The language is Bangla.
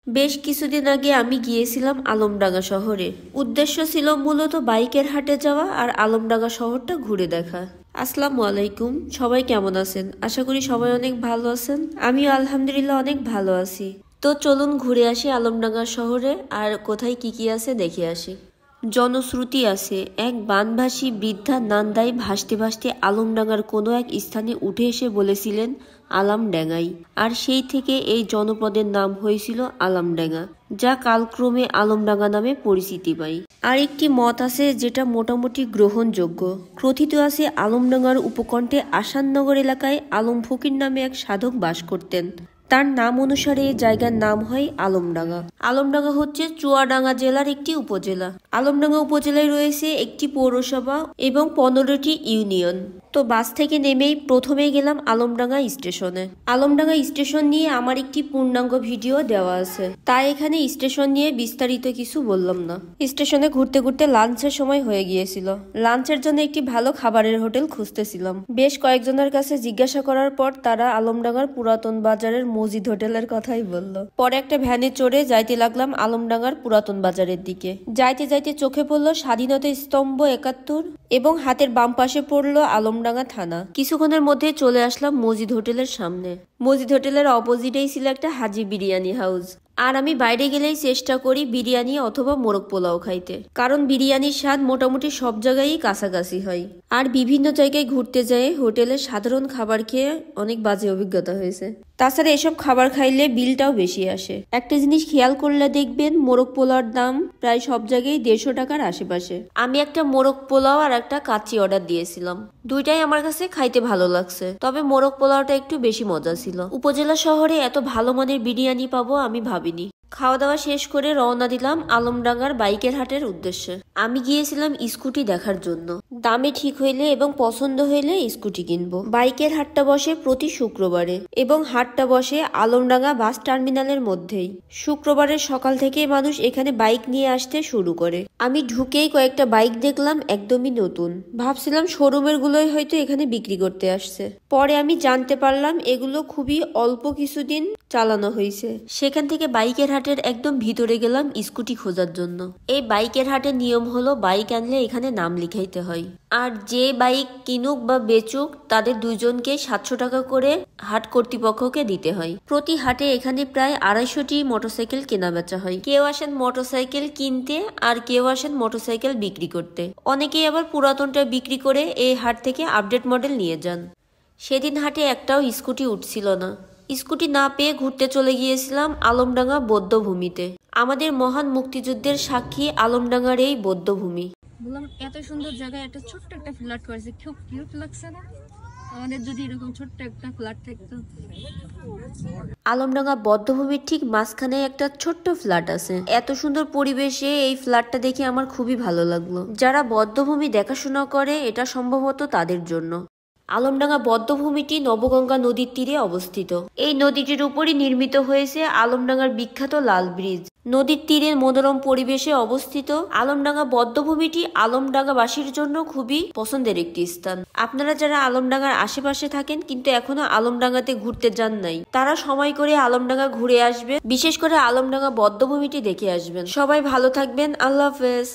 বেশ কিছুদিন আগে আমি গিয়েছিলাম আলমডাঙ্গা শহরে। উদ্দেশ্য ছিল মূলত বাইকের হাটে যাওয়া আর আলমডাঙ্গা শহরটা ঘুরে দেখা। আসসালামু আলাইকুম, সবাই কেমন আছেন? আশা করি সবাই অনেক ভালো আছেন। আমিও আলহামদুলিল্লাহ অনেক ভালো আছি। তো চলুন ঘুরে আসি আলমডাঙ্গা শহরে, আর কোথায় কি আছে দেখে আসি। জনশ্রুতি আছে, এক বানভাসী বৃদ্ধা নান্দাই ভাসতে ভাসতে আলমডাঙ্গার কোনো এক স্থানে উঠে এসে বলেছিলেন আলামডাঙ্গাই, আর সেই থেকে এই জনপদের নাম হয়েছিল আলামডাঙ্গা, যা কালক্রমে আলমডাঙ্গা নামে পরিচিতি পায়। আর একটি মত আছে যেটা মোটামুটি গ্রহণযোগ্য। কথিত আছে আলমডাঙ্গার উপকণ্ঠে আসাননগর এলাকায় আলম ফকির নামে এক সাধক বাস করতেন। তার নাম অনুসারে এই জায়গার নাম হয় আলমডাঙ্গা। আলমডাঙ্গা হচ্ছে চুয়াডাঙ্গা জেলার একটি উপজেলা। আলমডাঙ্গা উপজেলায় রয়েছে একটি পৌরসভা এবং 15টি ইউনিয়ন। তো বাস থেকে নেমেই প্রথমে গেলাম আলমডাঙ্গা স্টেশনে। আলমডাঙ্গা স্টেশন নিয়ে আমার একটি পূর্ণাঙ্গ ভিডিও দেওয়া আছে, তাই এখানে স্টেশন নিয়ে বিস্তারিত কিছু বললাম না। স্টেশনে ঘুরতে ঘুরতে লাঞ্চের সময় হয়ে গিয়েছিল। লাঞ্চের জন্য একটি ভালো খাবারের হোটেল খুঁজতেছিলাম। বেশ কয়েকজনের কাছে জিজ্ঞাসা করার পর তারা আলমডাঙ্গার পুরাতন বাজারের মসজিদ হোটেলের কথাই বলল। পরে একটা ভ্যানে চড়ে যাইতে লাগলাম আলমডাঙ্গার পুরাতন বাজারের দিকে। যাইতে যাইতে চোখে পড়লো স্বাধীনতা স্তম্ভ 71 এবং হাতের বাম পাশে পড়লো আলমডাঙ্গা থানা। কিছুক্ষণের মধ্যে চলে আসলাম মসজিদ হোটেলের সামনে। মসজিদ হোটেলের অপোজিটেই ছিল একটা হাজি বিরিয়ানি হাউস। আর আমি বাইরে গেলেই চেষ্টা করি বিরিয়ানি অথবা মোরগ পোলাও খাইতে, কারণ বিরিয়ানির স্বাদ মোটামুটি সব জায়গায়ই কাছাকাছি হয়। আর বিভিন্ন জায়গায় ঘুরতে যেয়ে হোটেলের সাধারণ খাবার খেয়ে অনেক বাজে অভিজ্ঞতা হয়েছে। তাছাড়া এসব খাবার খাইলে বিলটাও বেশি আসে। একটা জিনিস খেয়াল করলে দেখবেন মোরগ পোলাওর দাম প্রায় সব জায়গায় 150 টাকার আশেপাশে। আমি একটা মোরগ পোলাও আর একটা কাচ্চি অর্ডার দিয়েছিলাম। দুইটাই আমার কাছে খাইতে ভালো লাগছে, তবে মোরগ পোলাওটা একটু বেশি মজা ছিল। উপজেলা শহরে এত ভালো মানের বিরিয়ানি পাবো আমি ভাবিনি। খাওয়া দাওয়া শেষ করে রওনা দিলাম আলমডাঙ্গার বাইকের হাটের উদ্দেশ্যে। আমি গিয়েছিলাম স্কুটি দেখার জন্য। দামে ঠিক হইলে এবং পছন্দ হইলে স্কুটি কিনবো। বাইকের হাটটা বসে প্রতি শুক্রবারে এবং হাটটা বসে আলমডাঙ্গা বাস টার্মিনালের মধ্যেই। শুক্রবারের সকাল থেকে মানুষ এখানে বাইক নিয়ে আসতে শুরু করে। আমি ঢুকেই কয়েকটা বাইক দেখলাম একদমই নতুন। ভাবছিলাম শোরুমের গুলোই হয়তো এখানে বিক্রি করতে আসছে। পরে আমি জানতে পারলাম এগুলো খুবই অল্প কিছুদিন চালানো হয়েছে। সেখান থেকে বাইকের হাটের একদম ভিতরে গেলাম স্কুটি খোঁজার জন্য। এই বাইকের হাটের নিয়ম হলো বাইক আনলে এখানে নাম লিখাইতে হয়, আর যে বাইক কিনুক বা বেচুক তাদের দুইজনকে 700 টাকা করে হাট কর্তৃপক্ষকে দিতে হয়। প্রতি হাটে এখানে প্রায় 250টি মোটরসাইকেল কেনা বেচা হয়। কেউ আসেন মোটরসাইকেল কিনতে আর কেউ আসেন মোটরসাইকেল বিক্রি করতে। অনেকেই আবার পুরাতনটা বিক্রি করে এই হাট থেকে আপডেট মডেল নিয়ে যান। সেদিন হাটে একটাও স্কুটি উঠছিল না। স্কুটি না পেয়ে ঘুরতে চলে গিয়েছিলাম আলমডাঙ্গা বৌদ্ধভূমিতে। আমাদের মহান মুক্তিযুদ্ধের সাক্ষী আলমডাঙ্গার এই বৌদ্ধভূমি। বললাম এত সুন্দর জায়গায় একটা ছোট্ট একটা ফ্ল্যাট করেছে, খুব কিউট লাগছে না? আমাদের যদি এরকম ছোট্ট একটা ফ্ল্যাট থাকতো। আলমডাঙ্গা বৌদ্ধভূমির ঠিক মাঝখানে একটা ছোট্ট ফ্ল্যাট আছে। এত সুন্দর পরিবেশে এই ফ্ল্যাটটা দেখে আমার খুবই ভালো লাগলো। যারা বৌদ্ধভূমি দেখাশোনা করে এটা সম্ভবত তাদের জন্য। আলমডাঙ্গা বৌদ্ধভূমিটি নবগঙ্গা নদীর তীরে অবস্থিত। এই নদীটির উপরই নির্মিত হয়েছে আলমডাঙ্গার বিখ্যাত লাল ব্রিজ। নদীর তীরে মনোরম পরিবেশে অবস্থিত আলমডাঙ্গা বৌদ্ধভূমিটি আলমডাঙ্গাবাসীর জন্য খুবই পছন্দের একটি স্থান। আপনারা যারা আলমডাঙ্গার আশেপাশে থাকেন কিন্তু এখনো আলমডাঙ্গাতে ঘুরতে যান নাই, তারা সময় করে আলমডাঙ্গা ঘুরে আসবে। বিশেষ করে আলমডাঙ্গা বৌদ্ধভূমিটি দেখে আসবেন। সবাই ভালো থাকবেন। আল্লাহ হাফেজ।